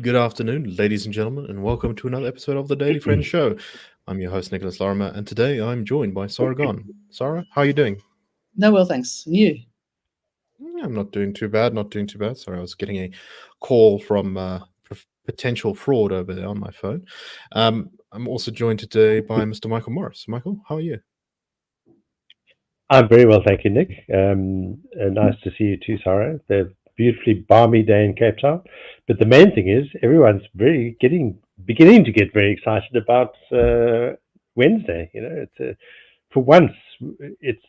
Good afternoon, ladies and gentlemen, and welcome to another episode of the Daily Friends Show. I'm your host, Nicholas Lorimer, and today I'm joined by Sara Gon. Sara, how are you doing? No, well, thanks. And you? I'm not doing too bad, Sorry, I was getting a call from potential fraud over there on my phone. I'm also joined today by Mr. Michael Morris. Michael, how are you? I'm very well, thank you, Nick. Nice to see you too, Sarah. The beautifully balmy day in Cape Town. But the main thing is everyone's beginning to get very excited about Wednesday. It's for once, it's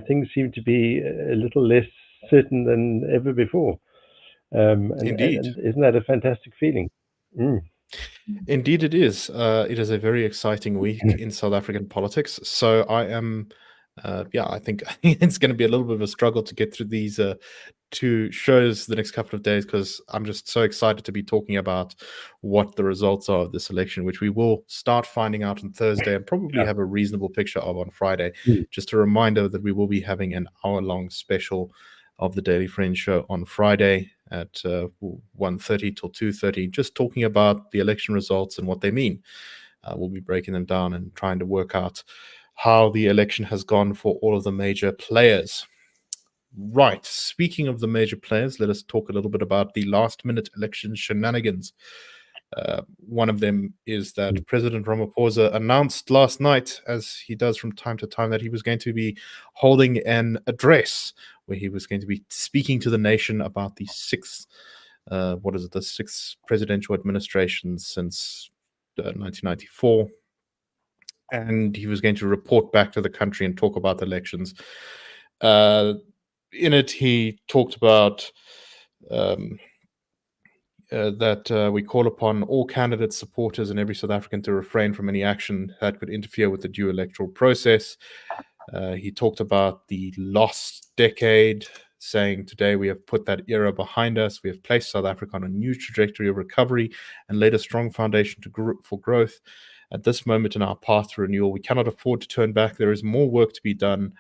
things seem to be a little less certain than ever before. Indeed. And isn't that a fantastic feeling? Indeed, it is. It is a very exciting week in South African politics. So I am, I think it's going to be a little bit of a struggle to get through these two shows the next couple of days because I'm just so excited to be talking about what the results are of this election, which we will start finding out on Thursday and probably have a reasonable picture of on Friday. Just a reminder that we will be having an hour-long special of the Daily Friends Show on Friday at 1:30 till 2:30, just talking about the election results and what they mean. We'll be breaking them down and trying to work out how the election has gone for all of the major players. Right, speaking of the major players, let us talk a little bit about the last-minute election shenanigans. One of them is that President Ramaphosa announced last night, as he does from time to time, that he was going to be holding an address where he was going to be speaking to the nation about the sixth presidential administration since 1994. And he was going to report back to the country and talk about the elections. In it, he talked about that we call upon all candidates, supporters, and every South African to refrain from any action that could interfere with the due electoral process. He talked about the lost decade, saying today we have put that era behind us. We have placed South Africa on a new trajectory of recovery and laid a strong foundation for growth. At this moment in our path to renewal, we cannot afford to turn back. There is more work to be done.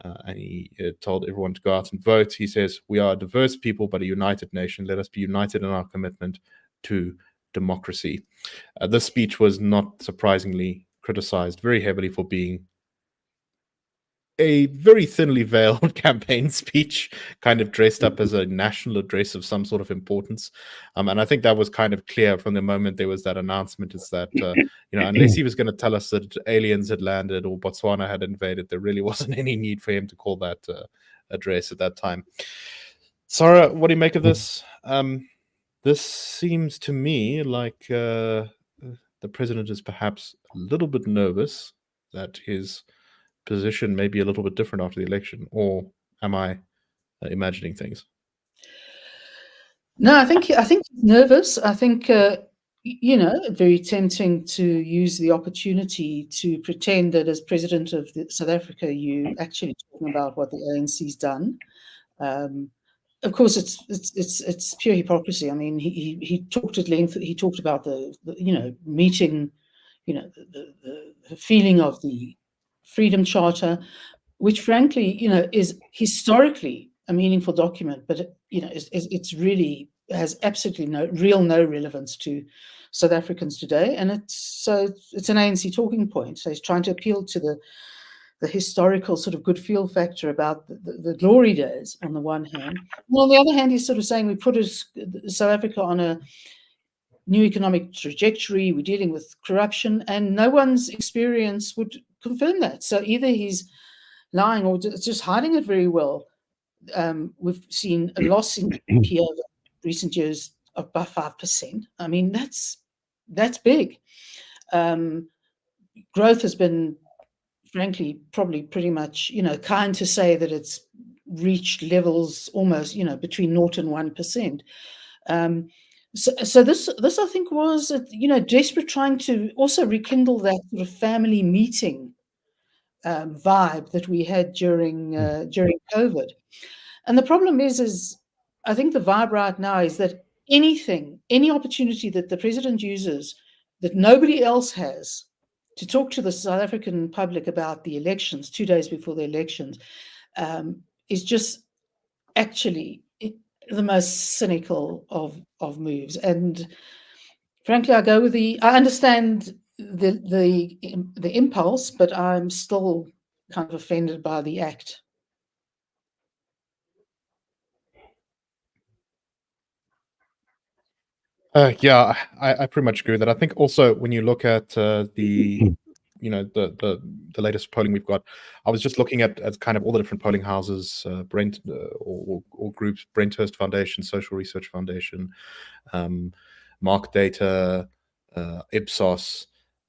And he told everyone to go out and vote. He says, we are a diverse people, but a united nation. Let us be united in our commitment to democracy. This speech was not surprisingly criticized very heavily for being a very thinly veiled campaign speech, kind of dressed up as a national address of some sort of importance. And I think that was kind of clear from the moment there was that announcement, is that, unless he was going to tell us that aliens had landed or Botswana had invaded, there really wasn't any need for him to call that address at that time. Sara, what do you make of this? This seems to me like the president is perhaps a little bit nervous that his position may be a little bit different after the election, or am I imagining things? No, I think he's nervous. I think very tempting to use the opportunity to pretend that as president of South Africa, you actually talking about what the ANC's done. Of course, it's pure hypocrisy. I mean, he talked at length. He talked about the meeting, the feeling of the Freedom Charter, which frankly, is historically a meaningful document, but it's really has absolutely no relevance to South Africans today, and it's an ANC talking point. So he's trying to appeal to the historical sort of good feel factor about the glory days on the one hand. Well, on the other hand, he's sort of saying we put South Africa on a new economic trajectory, we're dealing with corruption, and no one's experience would confirm that. So either he's lying or just hiding it very well. We've seen a loss in GDP over recent years of about 5%. I mean, that's big. Growth has been, frankly, probably pretty much, kind to say that it's reached levels almost, between 0 and 1%. So this I think was, desperate, trying to also rekindle that sort of family meeting vibe that we had during COVID. And the problem is I think the vibe right now is that any opportunity that the president uses that nobody else has to talk to the South African public about the elections 2 days before the elections is just actually the most cynical of moves. And frankly, I go with I understand the impulse, but I'm still kind of offended by the act. Yeah, I pretty much agree with that. I think also when you look at the latest polling we've got, I was just looking at kind of all the different polling houses, Brent or groups, Brenthurst Foundation, Social Research Foundation, Mark Data, Ipsos,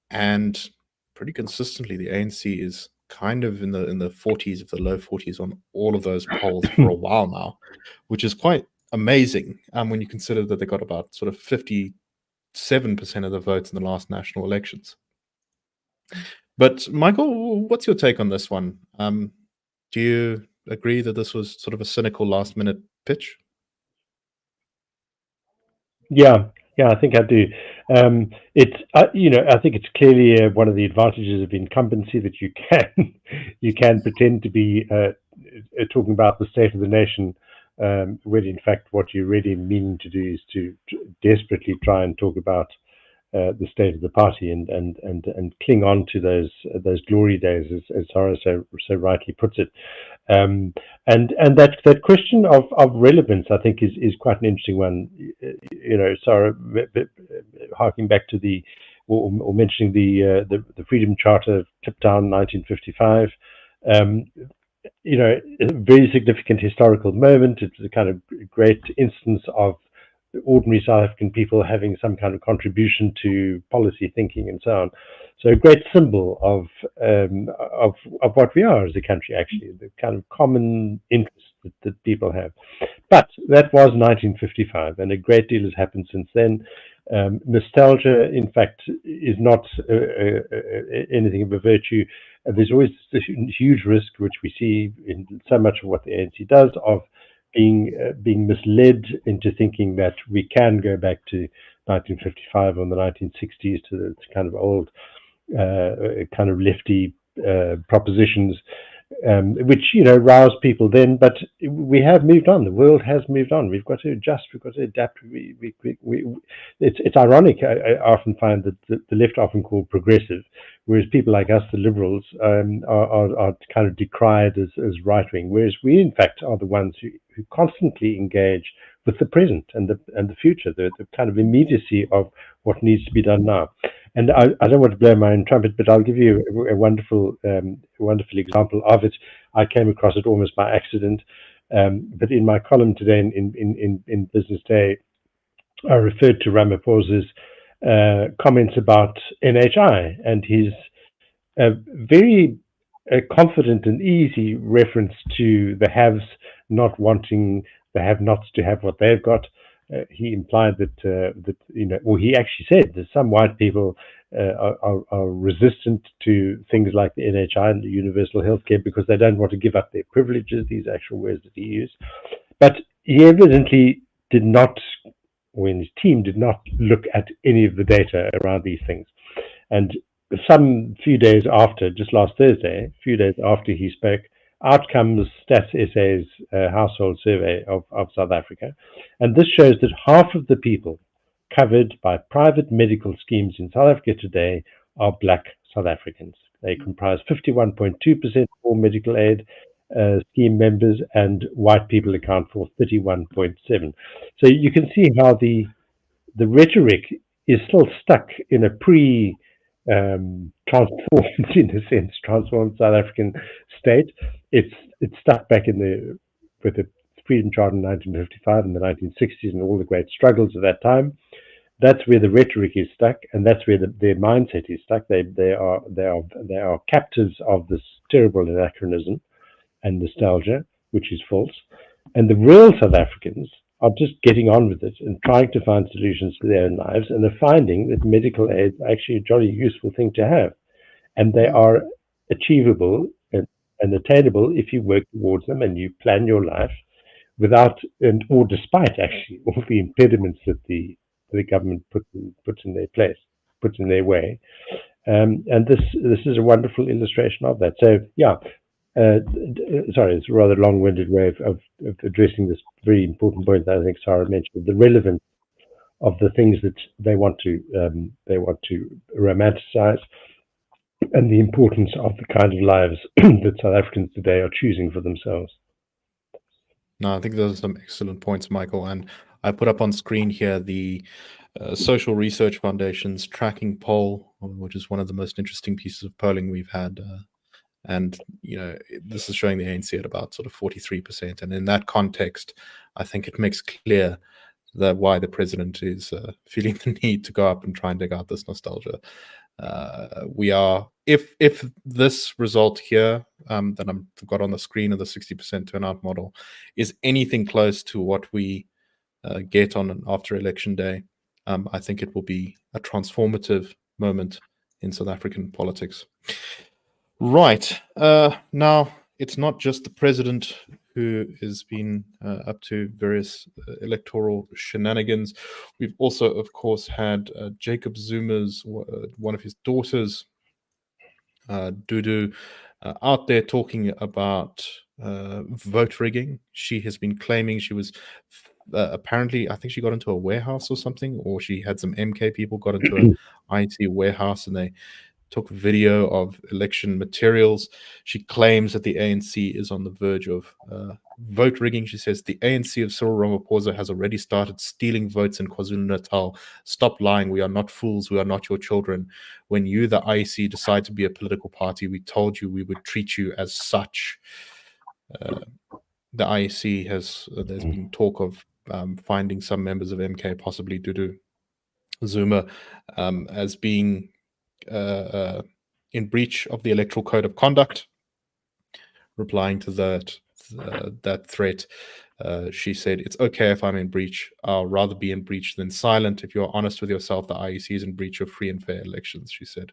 and pretty consistently the ANC is kind of in the 40s, of the low 40s on all of those polls for a while now, which is quite amazing when you consider that they got about sort of 57% of the votes in the last national elections. But Michael, what's your take on this one? Do you agree that this was sort of a cynical last-minute pitch? Yeah, I think I do. It's I think it's clearly one of the advantages of incumbency that you can pretend to be talking about the state of the nation, when in fact what you really mean to do is to desperately try and talk about the state of the party and cling on to those glory days, as Sara so rightly puts it. And that question of relevance, I think, is quite an interesting one. Sara, harking back to or mentioning the Freedom Charter of Cliptown, 1955. A very significant historical moment. It's a kind of great instance of ordinary South African people having some kind of contribution to policy thinking and so on. So a great symbol of what we are as a country, actually, the kind of common interest that people have. But that was 1955, and a great deal has happened since then. Nostalgia, in fact, is not anything of a virtue. There's always this huge risk, which we see in so much of what the ANC does, of being misled into thinking that we can go back to 1955 or the 1960s to the kind of old kind of lefty propositions, which rouse people then. But we have moved on. The world has moved on. We've got to adjust. We've got to adapt. It's ironic. I often find that the left often called progressive, whereas people like us, the liberals, are kind of decried as right wing. Whereas we, in fact, are the ones who constantly engage with the present and the future, the kind of immediacy of what needs to be done now. And I don't want to blow my own trumpet, but I'll give you a wonderful example of it. I came across it almost by accident, but in my column today in Business Day, I referred to Ramaphosa's comments about NHI and his very confident and easy reference to the haves not wanting the have-nots to have what they've got. He implied that or he actually said that some white people are resistant to things like the NHI and the universal healthcare because they don't want to give up their privileges. These actual words that he used, but he evidently did not, when his team did not look at any of the data around these things. And some few days after, just last Thursday, a few days after he spoke, out comes Stats SA's household survey of South Africa. And this shows that half of the people covered by private medical schemes in South Africa today are Black South Africans. They comprise 51.2% of all medical aid scheme members, and white people account for 31.7%. So you can see how the rhetoric is still stuck in a transformed, in a sense, transformed South African state. It's stuck back with the Freedom Charter in 1955 and the 1960s and all the great struggles of that time. That's where the rhetoric is stuck, and that's where their mindset is stuck. They are captives of this terrible anachronism and nostalgia, which is false. And the real South Africans are just getting on with it and trying to find solutions to their own lives, and they're finding that medical aid is actually a jolly useful thing to have. And they are achievable and attainable if you work towards them and you plan your life without or despite actually all the impediments that the government puts in their way. And this is a wonderful illustration of that. So yeah, sorry, it's a rather long-winded way of addressing this very important point that I think Sara mentioned, the relevance of the things that they want to romanticize, and the importance of the kind of lives that South Africans today are choosing for themselves. No, I think those are some excellent points, Michael. And I put up on screen here the Social Research Foundation's tracking poll, which is one of the most interesting pieces of polling we've had. And, this is showing the ANC at about sort of 43%. And in that context, I think it makes clear that why the president is feeling the need to go up and try and dig out this nostalgia. We are, if this result here that I've got on the screen of the 60% turnout model is anything close to what we get on an after election day, I think it will be a transformative moment in South African politics. Right. Now, it's not just the president who has been up to various electoral shenanigans. We've also, of course, had Jacob Zuma's, one of his daughters, Dudu, out there talking about vote rigging. She has been claiming she was apparently, I think she got into a warehouse or something, or she had some MK people got into an IT warehouse and they took video of election materials. She claims that the ANC is on the verge of vote rigging. She says the ANC of Cyril Ramaphosa has already started stealing votes in KwaZulu-Natal. Stop lying. We are not fools. We are not your children. When you, the IEC, decide to be a political party, we told you we would treat you as such. The IEC there's been talk of finding some members of MK, possibly Dudu Zuma, as being in breach of the Electoral Code of Conduct. Replying to that threat, she said, "It's okay if I'm in breach. I'll rather be in breach than silent. If you're honest with yourself, the IEC is in breach of free and fair elections," she said.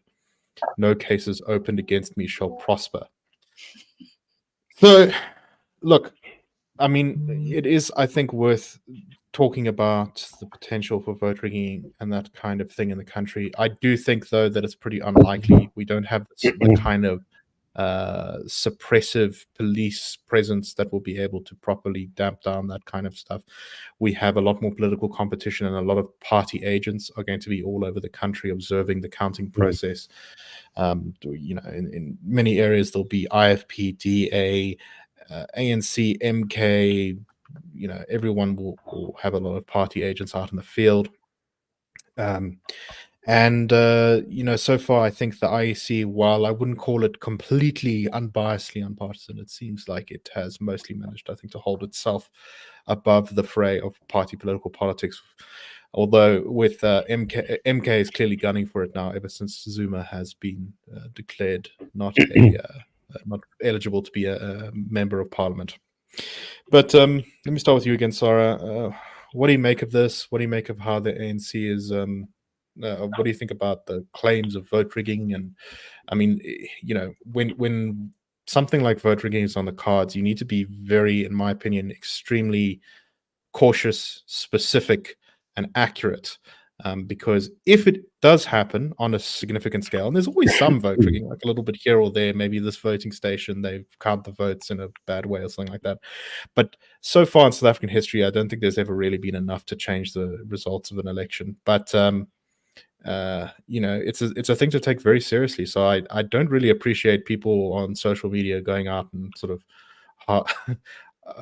"No cases opened against me shall prosper." So, look, I mean, it is, I think, worth talking about the potential for vote rigging and that kind of thing in the country. I do think, though, that it's pretty unlikely. We don't have the kind of suppressive police presence that will be able to properly damp down that kind of stuff. We have a lot more political competition, and a lot of party agents are going to be all over the country observing the counting process. In many areas, there'll be IFP, DA, ANC, MK, everyone will have a lot of party agents out in the field. So far, I think the IEC, while I wouldn't call it completely unbiasedly unpartisan, it seems like it has mostly managed, I think, to hold itself above the fray of party political politics. Although with MK is clearly gunning for it now, ever since Zuma has been declared not eligible to be a member of parliament. But let me start with you again, Sara. What do you make of this? What do you make of how the ANC is? What do you think about the claims of vote rigging? And I mean, when something like vote rigging is on the cards, you need to be very, in my opinion, extremely cautious, specific, and accurate. Because if it does happen on a significant scale, and there's always some vote rigging, like a little bit here or there, maybe this voting station, they count the votes in a bad way or something like that. But so far in South African history, I don't think there's ever really been enough to change the results of an election. But it's a thing to take very seriously. So I don't really appreciate people on social media going out and sort of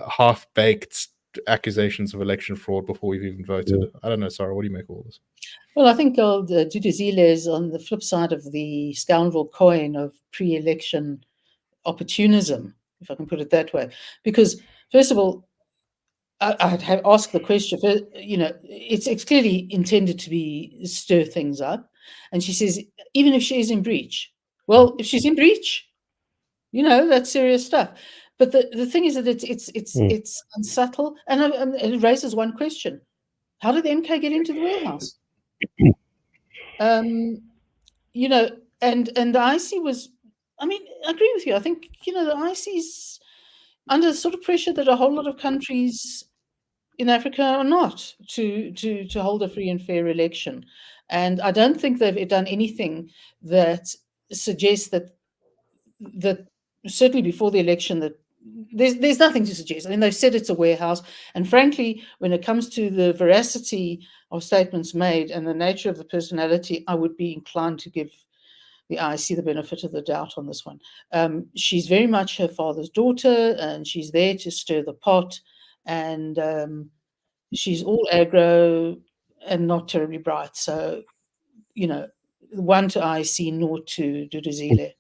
half-baked accusations of election fraud before we've even voted. Yeah. I don't know, Sara, what do you make of all this? Well, I think old Duduzile is on the flip side of the scoundrel coin of pre-election opportunism, if I can put it that way. Because, first of all, I'd have asked the question, it's clearly intended to be stir things up. And she says, even if she is in breach, well, if she's in breach, that's serious stuff. But the thing is that it's unsubtle, and it raises one question: how did the MK get into the warehouse? And the IC was, I mean, I agree with you. I think the IC's under sort of pressure that a whole lot of countries in Africa are not to hold a free and fair election, and I don't think they've done anything that suggests that certainly before the election, that there's nothing to suggest. I mean, they've said it's a warehouse, and frankly, when it comes to the veracity of statements made and the nature of the personality, I would be inclined to give the IC the benefit of the doubt on this one. She's very much her father's daughter, and she's there to stir the pot, and she's all aggro and not terribly bright. So, one to IC, naught to Duduzile.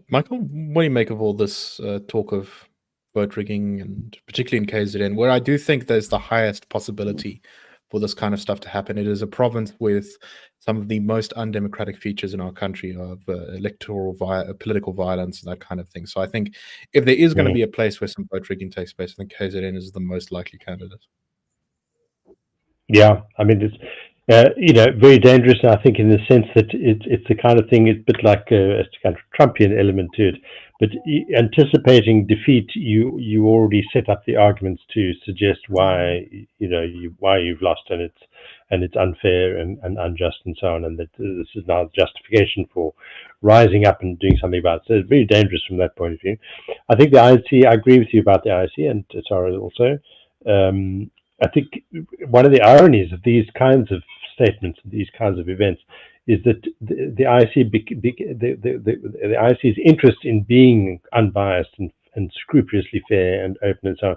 Michael, what do you make of all this talk of vote rigging, and particularly in KZN, where I do think there's the highest possibility for this kind of stuff to happen? It is a province with some of the most undemocratic features in our country of political violence and that kind of thing. So I think if there is going to be a place where some vote rigging takes place, I think KZN is the most likely candidate. Yeah, I mean, it's very dangerous. I think in the sense that it's the kind of thing. It's a bit like a kind of Trumpian element to it. But anticipating defeat, you already set up the arguments to suggest why you've lost, and it's unfair and unjust and so on, and that this is now justification for rising up and doing something about it. So it's very dangerous from that point of view. I think the INC, I agree with you about the INC, and Sara also. I think one of the ironies of these kinds of statements, these kinds of events, is that the IC's interest in being unbiased and scrupulously fair and open and so on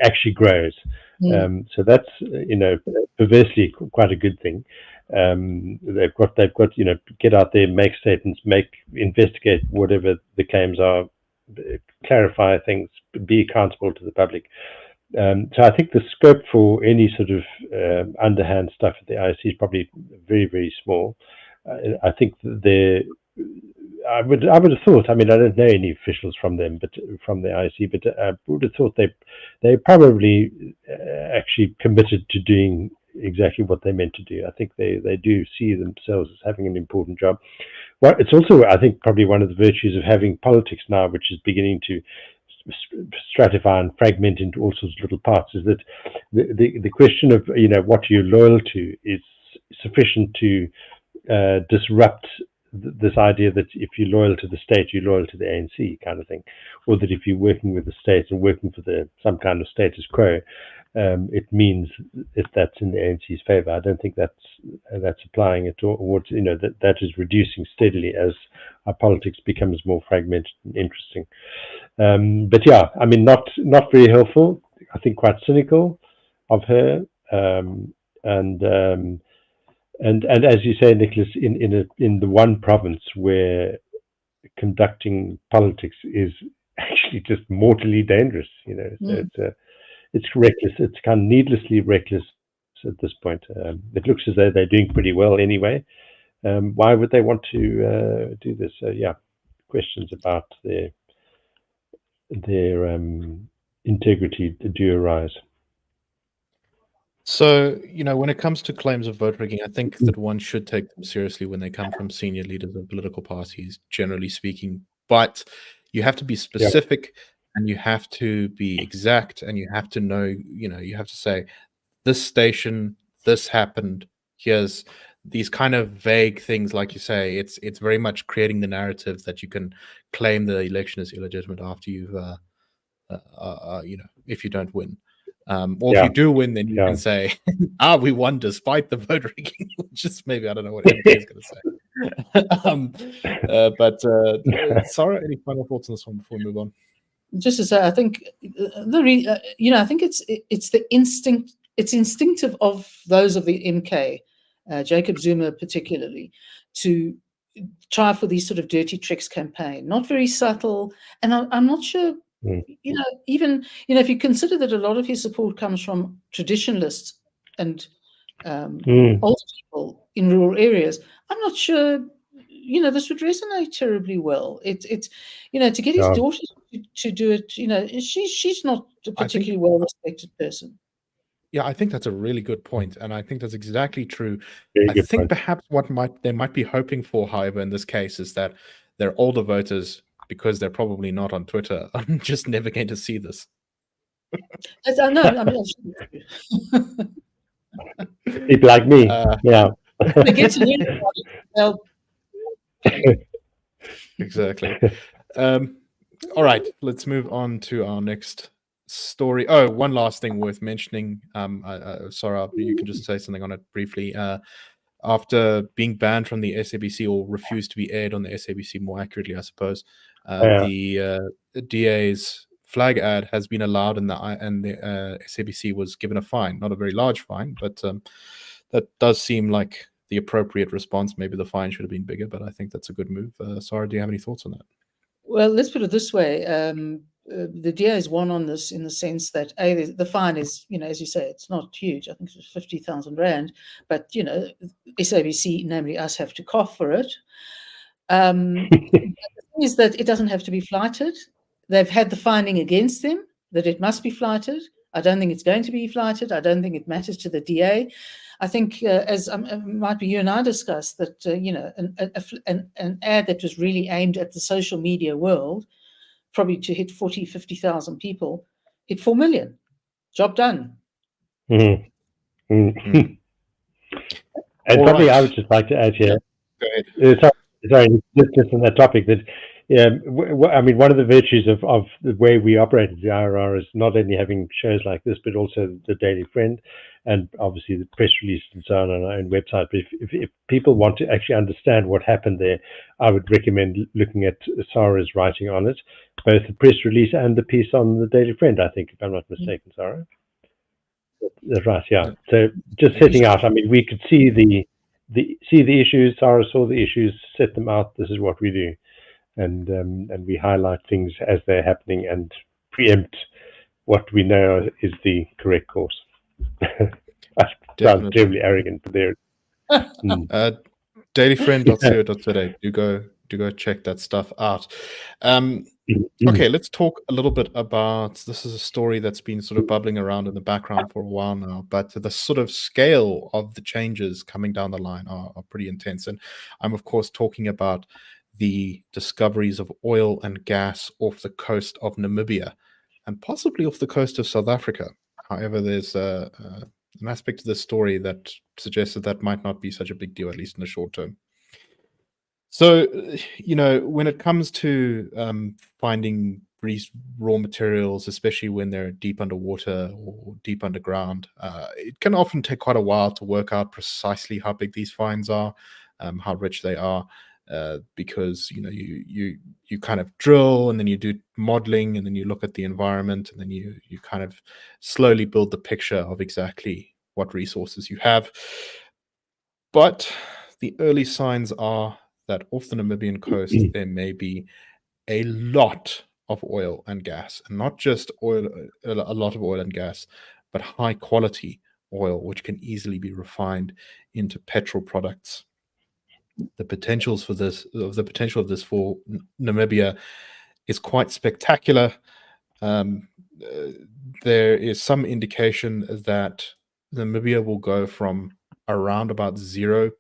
actually grows. So that's perversely quite a good thing. They've got get out there, make statements, investigate whatever the claims are, clarify things, be accountable to the public. So I think the scope for any sort of underhand stuff at the IC is probably very, very small. I think I would have thought. I mean, I don't know any officials from them, but from the IC, but I would have thought they probably actually committed to doing exactly what they meant to do. I think they do see themselves as having an important job. Well, it's also, I think, probably one of the virtues of having politics now, which is beginning to stratify and fragment into all sorts of little parts, is that the question of what you're loyal to is sufficient to disrupt this idea that if you're loyal to the state, you're loyal to the ANC kind of thing, or that if you're working with the state and working for some kind of status quo, it means if that's in the ANC's favor. I don't think that's applying it towards that is reducing steadily as our politics becomes more fragmented and interesting. But yeah, I mean, not very helpful. I think quite cynical of her, and as you say, Nicholas, in the one province where conducting politics is actually just mortally dangerous. So it's reckless. It's kind of needlessly reckless at this point. It looks as though they're doing pretty well anyway. Why would they want to do this? Yeah, questions about their integrity do arise. So, when it comes to claims of vote rigging, I think that one should take them seriously when they come from senior leaders of political parties, generally speaking. But you have to be specific, and you have to be exact, and you have to know, you have to say, this station, this happened, here's these kind of vague things, like you say. It's very much creating the narrative that you can claim the election is illegitimate after you've, if you don't win. Or if you do win, then you can say, we won despite the vote rigging, which is maybe, I don't know what MK is going to say. But Sara, any final thoughts on this one before we move on? Just to say, I think I think it's the instinct. It's instinctive of those of the MK, Jacob Zuma particularly, to try for these sort of dirty tricks campaign. Not very subtle, and I'm not sure. Even if you consider that a lot of his support comes from traditionalists and older people in rural areas, I'm not sure this would resonate terribly well. It's to get his daughter to do it. She's not a particularly well respected person. Yeah, I think that's a really good point, and I think that's exactly true. Very I think point. Perhaps what they might be hoping for, however, in this case, is that their older voters, because they're probably not on Twitter, are just never going to see this. I know. I mean, people like me, yeah. They get to hear about it. Exactly. All right, let's move on to our next story. Oh, one last thing worth mentioning. Sarah, you can just say something on it briefly. After being banned from the SABC, or refused to be aired on the SABC, more accurately, I suppose, the DA's flag ad has been allowed, and the SABC was given a fine, not a very large fine, but that does seem like the appropriate response. Maybe the fine should have been bigger, but I think that's a good move. Sarah, do you have any thoughts on that? Well, let's put it this way. The DA has won on this in the sense that the fine is, as you say, it's not huge. I think it's 50,000 rand, but SABC, namely us, have to cough for it. The thing is that it doesn't have to be flighted. They've had the finding against them that it must be flighted. I don't think it's going to be flighted. I don't think it matters to the DA. I think, as might be you and I discussed, that an ad that was really aimed at the social media world, probably to hit 40, 50,000 people, hit 4 million. Job done. Mm-hmm. Mm-hmm. And All something right. I would just like to add here. Yeah, go ahead. Sorry, just on that topic, that I mean, one of the virtues of the way we operate at the IRR is not only having shows like this, but also the Daily Friend, and obviously the press release and so on our own website. But if people want to actually understand what happened there, I would recommend looking at Sarah's writing on it, both the press release and the piece on the Daily Friend, I think, if I'm not mistaken, Sarah. That's right, yeah. So just setting out, I mean, we could see the issues. Sarah saw the issues, set them out. This is what we do, and we highlight things as they're happening and preempt what we know is the correct course. I sound terribly arrogant, but there. Dailyfriend.co.za. Do go check that stuff out. Okay, let's talk a little bit about, this is a story that's been sort of bubbling around in the background for a while now, but the sort of scale of the changes coming down the line are pretty intense. And I'm, of course, talking about the discoveries of oil and gas off the coast of Namibia and possibly off the coast of South Africa. However, there's an aspect of this story that suggests that might not be such a big deal, at least in the short term. So, when it comes to finding these raw materials, especially when they're deep underwater or deep underground, it can often take quite a while to work out precisely how big these finds are, how rich they are, because you kind of drill and then you do modeling and then you look at the environment and then you kind of slowly build the picture of exactly what resources you have. But the early signs are that off the Namibian coast, there may be a lot of oil and gas, and not just oil, a lot of oil and gas, but high quality oil, which can easily be refined into petrol products. The potential of this for Namibia is quite spectacular. There is some indication that Namibia will go from around about zero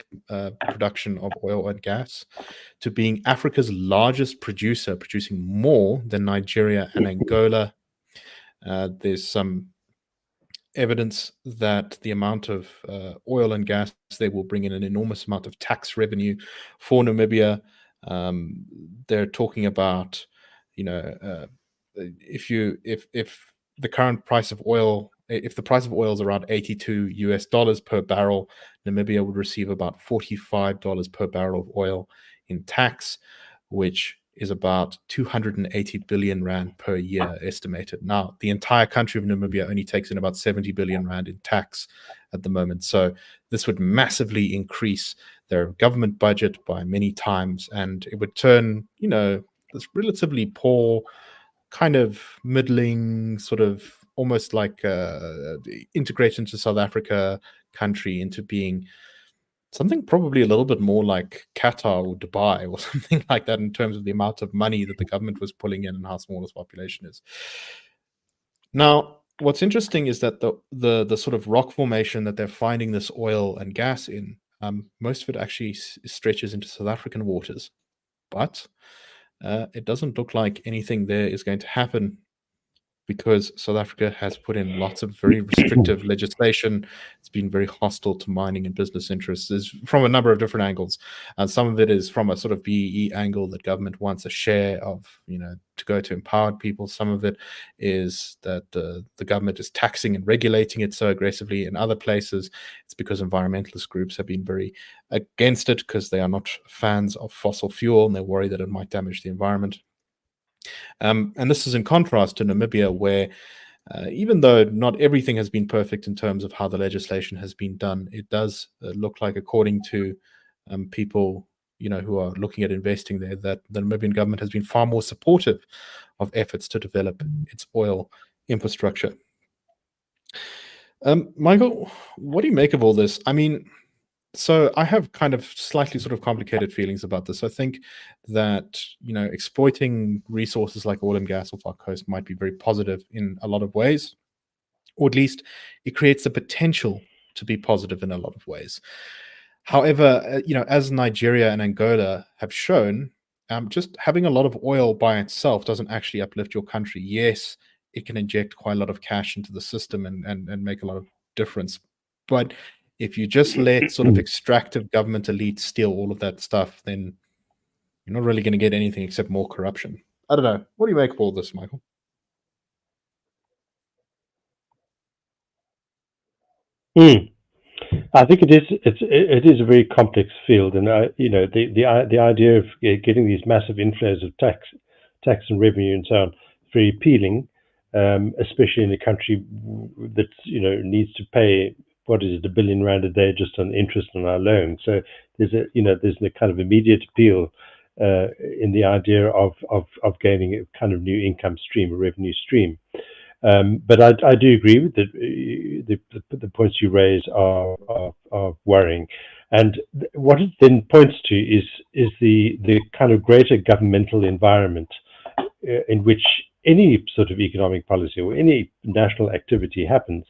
production of oil and gas to being Africa's largest producer, producing more than Nigeria and Angola. There's some evidence that the amount of oil and gas they will bring in an enormous amount of tax revenue for Namibia. They're talking about, if the current price of oil, if the price of oil is around $82 per barrel, Namibia would receive about $45 per barrel of oil in tax, which is about 280 billion rand per year estimated. Now, the entire country of Namibia only takes in about 70 billion rand in tax at the moment. So this would massively increase their government budget by many times, and it would turn, this relatively poor, kind of middling, sort of almost like integration to South Africa country into being something probably a little bit more like Qatar or Dubai or something like that in terms of the amount of money that the government was pulling in and how small this population is. Now, what's interesting is that the sort of rock formation that they're finding this oil and gas in, most of it actually stretches into South African waters, but it doesn't look like anything there is going to happen because South Africa has put in lots of very restrictive legislation. It's been very hostile to mining and business interests is from a number of different angles. And some of it is from a sort of BEE angle that government wants a share of, to go to empowered people. Some of it is that the government is taxing and regulating it so aggressively. In other places, it's because environmentalist groups have been very against it because they are not fans of fossil fuel and they're worried that it might damage the environment. And this is in contrast to Namibia, where even though not everything has been perfect in terms of how the legislation has been done, it does look like, according to people who are looking at investing there, that the Namibian government has been far more supportive of efforts to develop its oil infrastructure. Michael, what do you make of all this? I mean, so I have kind of slightly sort of complicated feelings about this. I think that, exploiting resources like oil and gas off our coast might be very positive in a lot of ways, or at least it creates the potential to be positive in a lot of ways. However, as Nigeria and Angola have shown, just having a lot of oil by itself doesn't actually uplift your country. Yes, it can inject quite a lot of cash into the system and make a lot of difference. But if you just let sort of extractive government elites steal all of that stuff, then you're not really going to get anything except more corruption. I don't know. What do you make of all this, Michael? I think it is a very complex field, and the idea of getting these massive inflows of tax and revenue and so on is very appealing, especially in a country that needs to pay, what is it, R1 billion a day just on interest on our loan. So there's a kind of immediate appeal in the idea of gaining a kind of new income stream, a revenue stream. But I do agree with the points you raise are worrying, and what it then points to is the kind of greater governmental environment in which any sort of economic policy or any national activity happens,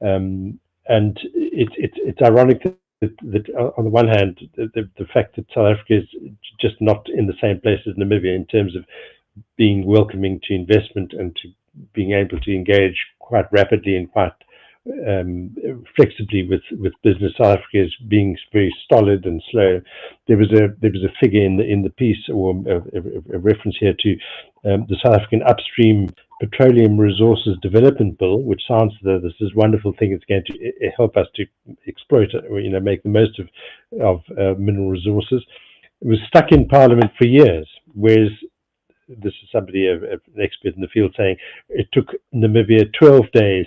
and it's ironic that on the one hand, the fact that South Africa is just not in the same place as Namibia in terms of being welcoming to investment and to being able to engage quite rapidly and quite flexibly with business. South Africa is being very stolid and slow. There was a figure in the piece, or a reference here to the South African Upstream Petroleum Resources Development Bill, which sounds this is a wonderful thing. It's going to help us to exploit, make the most of mineral resources. It was stuck in Parliament for years, whereas this is somebody, an expert in the field, saying it took Namibia 12 days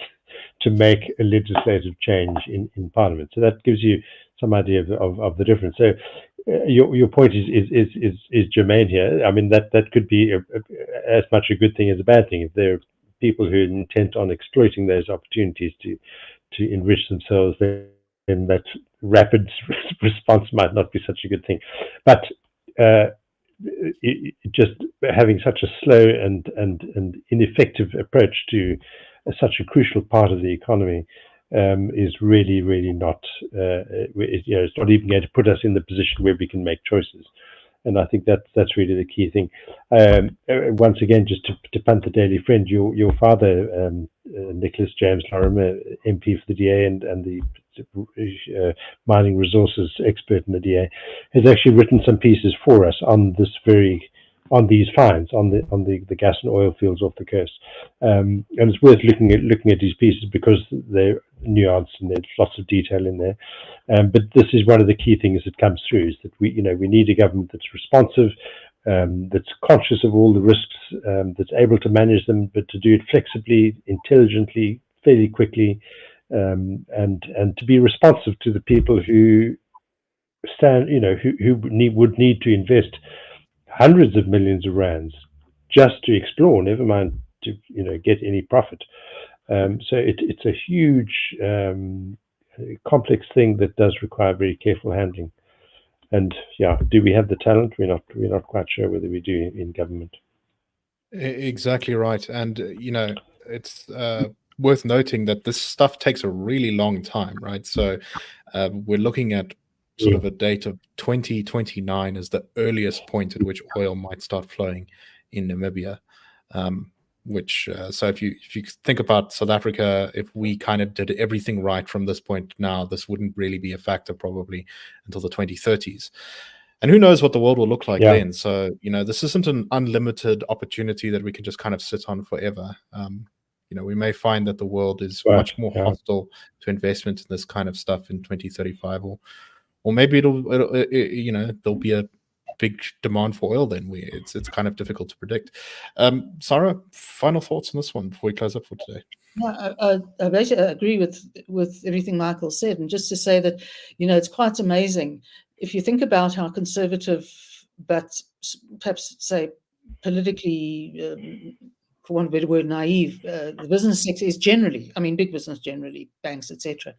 to make a legislative change in Parliament. So that gives you some idea of the difference. So your point is germane here. I mean, that could be as much a good thing as a bad thing. If there are people who are intent on exploiting those opportunities to enrich themselves, then that rapid response might not be such a good thing. But just having such a slow and ineffective approach to such a crucial part of the economy is really not. It's not even going to put us in the position where we can make choices. And I think that's really the key thing. Once again, just to punt the Daily Friend, your father, Nicholas James Lorimer, MP for the DA and the mining resources expert in the DA, has actually written some pieces for us on these finds on the gas and oil fields off the coast. And it's worth looking at these pieces because they're nuanced and there's lots of detail in there. But this is one of the key things that comes through, is that we need a government that's responsive, that's conscious of all the risks, that's able to manage them, but to do it flexibly, intelligently, fairly quickly, and to be responsive to the people who would need to invest hundreds of millions of rands just to explore, never mind to get any profit. So it's a huge, complex thing that does require very careful handling. And yeah, do we have the talent? We're not quite sure whether we do in government. Exactly right, and it's worth noting that this stuff takes a really long time, right? So we're looking at sort of a date of 2029 as the earliest point at which oil might start flowing in Namibia. which so if you think about South Africa, if we kind of did everything right from this point now, this wouldn't really be a factor probably until the 2030s. And who knows what the world will look like then. So, this isn't an unlimited opportunity that we can just kind of sit on forever. We may find that the world is much more hostile to investment in this kind of stuff in 2035, or maybe there'll be a big demand for oil then. It's kind of difficult to predict. Sara, final thoughts on this one before we close up for today? Yeah, I basically agree with everything Michael said, and just to say that it's quite amazing if you think about how conservative, but perhaps say politically, for want of a better word, naive, the business sector is generally. I mean, big business generally, banks, etc.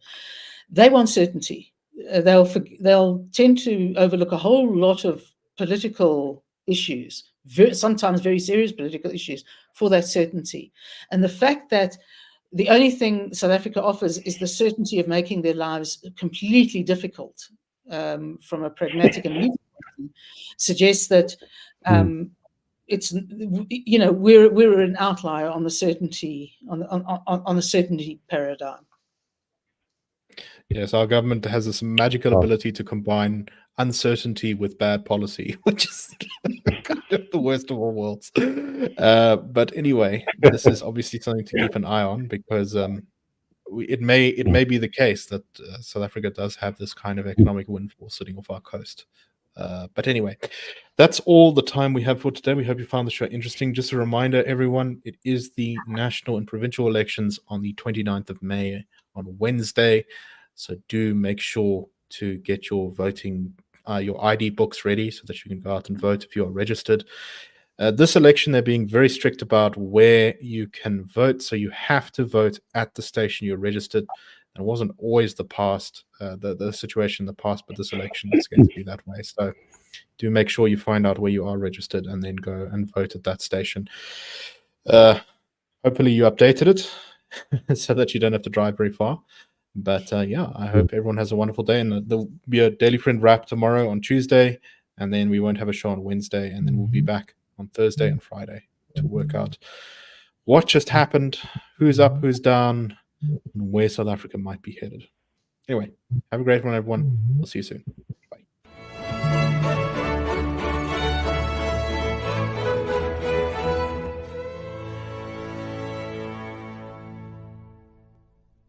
They want certainty. They'll tend to overlook a whole lot of political issues, sometimes very serious political issues, for that certainty. And the fact that the only thing South Africa offers is the certainty of making their lives completely difficult from a pragmatic and legal point of view, suggests that it's we're an outlier on the certainty on the certainty paradigm. Yes, our government has this magical ability to combine uncertainty with bad policy, which is kind of the worst of all worlds. But anyway, this is obviously something to keep an eye on, because it may be the case that South Africa does have this kind of economic windfall sitting off our coast. But anyway, that's all the time we have for today. We hope you found the show interesting. Just a reminder, everyone, it is the national and provincial elections on the 29th of May on Wednesday. So do make sure to get your voting, your ID books ready so that you can go out and vote if you are registered. This election, they're being very strict about where you can vote. So you have to vote at the station you're registered. And it wasn't always the past, the situation in the past, but this election is going to be that way. So do make sure you find out where you are registered and then go and vote at that station. Hopefully you updated it so that you don't have to drive very far. But I hope everyone has a wonderful day. And there'll be a Daily Friend wrap tomorrow on Tuesday. And then we won't have a show on Wednesday. And then we'll be back on Thursday and Friday to work out what just happened, who's up, who's down, and where South Africa might be headed. Anyway, have a great one, everyone. We'll see you soon.